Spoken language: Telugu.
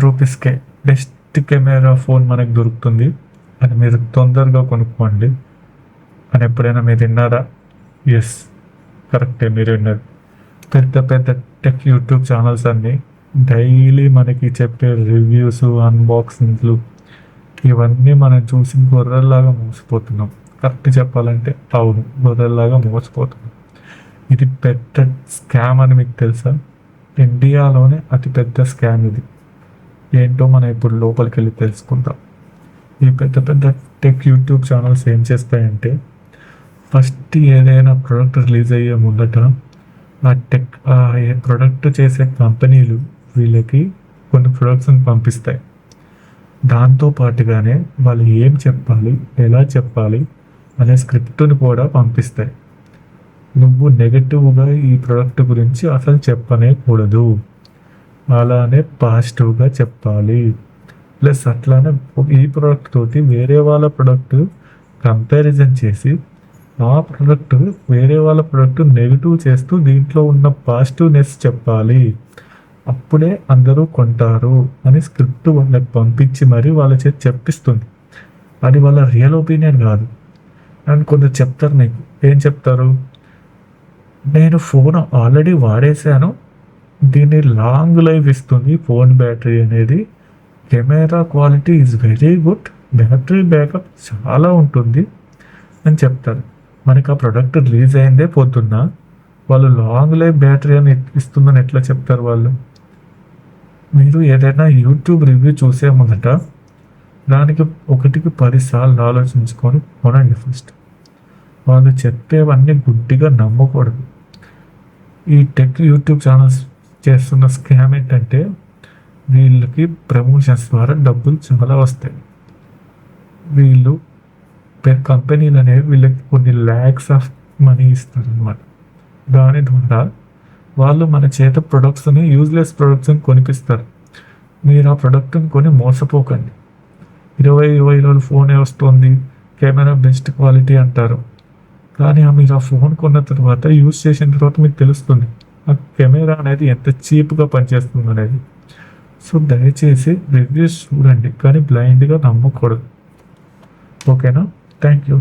రూపీస్కే బెస్ట్ కెమెరా ఫోన్ మనకు దొరుకుతుంది. అది మీరు తొందరగా కొనుక్కోండి అని ఎప్పుడైనా మీరు విన్నారా? ఎస్, కరెక్టే, మీరు విన్నారు. పెద్ద పెద్ద టెక్ యూట్యూబ్ ఛానల్స్ అన్నీ డైలీ మనకి చెప్పే రివ్యూస్, అన్బాక్సింగ్లు ఇవన్నీ మనం చూసి గొర్రెల్లాగా మోసపోతున్నాం. కరెక్ట్ చెప్పాలంటే అవును, గొర్రెల్లాగా మోసపోతున్నాం. ఇది పెద్ద స్కామ్ అని మీకు తెలుసా? ఇండియాలోనే అతిపెద్ద స్కామ్ ఇది. ఏంటో మనం ఇప్పుడు లోపలికి వెళ్ళి తెలుసుకుందాం. ఈ పెద్ద పెద్ద టెక్ యూట్యూబ్ ఛానల్స్ ఏం చేస్తాయంటే, ఫస్ట్ ఏదైనా ప్రోడక్ట్ రిలీజ్ అయ్యే ముందట ఏ ప్రోడక్ట్ చేసే కంపెనీలు వీళ్ళకి కొన్ని ప్రొడక్ట్స్ని పంపిస్తాయి. దాంతో పాటుగానే వాళ్ళు ఏం చెప్పాలి, ఎలా చెప్పాలి అనే స్క్రిప్ట్ని కూడా పంపిస్తాయి. నువ్వు నెగటివ్గా ఈ ప్రోడక్ట్ గురించి అసలు చెప్పనే కూడదు, అలానే పాజిటివ్గా చెప్పాలి. ప్లస్ అట్లానే ఈ ప్రోడక్ట్ తోటి వేరే వాళ్ళ ప్రోడక్ట్ కంపారిజన్ చేసి ఆ ప్రోడక్ట్ వేరే వాళ్ళ ప్రోడక్ట్ నెగిటివ్ చేస్తూ దీంట్లో ఉన్న పాజిటివ్నెస్ చెప్పాలి. అప్పుడే అందరూ కొంటారు అని స్క్రిప్ట్ వాళ్ళకి పంపించి మరి వాళ్ళ చేతి చెప్పిస్తుంది. అది వాళ్ళ రియల్ ఒపీనియన్ కాదు. అండ్ కొందరు చెప్తారు, నీకు ఏం చెప్తారు, నేను ఫోన్ ఆల్రెడీ వాడేశాను, దీన్ని లాంగ్ లైఫ్ ఇస్తుంది ఫోన్ బ్యాటరీ అనేది, camera quality is very good, battery backup చాలా ఉంటుంది అని చెప్తారు. మనకి ఆ ప్రోడక్ట్ రిలీజ్ అయిందే పొద్దున్న, వాళ్ళు లాంగ్ లైఫ్ బ్యాటరీ అని ఇస్తుందని ఎట్లా చెప్తారు వాళ్ళు? మీరు ఏదైనా యూట్యూబ్ రివ్యూ చూసే మొదట దానికి 1కి 10 సార్లు ఆలోచించుకొని కొనండి ఫస్ట్. వాళ్ళు చెప్పేవన్నీ గుడ్డిగా నమ్మకూడదు. ఈ టెక్ యూట్యూబ్ ఛానల్స్ చేస్తున్న స్కామ్ ఏంటంటే, వీళ్ళకి ప్రమోషన్స్ ద్వారా డబ్బులు చాలా వస్తాయి. వీళ్ళు కంపెనీలు అనేవి వీళ్ళకి కొన్ని ల్యాక్స్ ఆఫ్ మనీ ఇస్తారు అన్నమాట. దాని ద్వారా వాళ్ళు మన చేత ప్రొడక్ట్స్ని, యూజ్లెస్ ప్రొడక్ట్స్ని కొనిపిస్తారు. మీరు ఆ ప్రొడక్ట్ని కొని మోసపోకండి. 20,000 ఫోనే వస్తుంది, కెమెరా బెస్ట్ క్వాలిటీ అంటారు. కానీ మీరు ఆ ఫోన్ కొన్న తర్వాత, యూజ్ చేసిన తర్వాత మీకు తెలుస్తుంది ఆ కెమెరా అనేది ఎంత చీప్గా పనిచేస్తుంది అనేది. సో దయచేసి రివ్యూస్ చూడండి, కానీ బ్లైండ్గా నమ్మకూడదు. ఓకేనా? Thank you.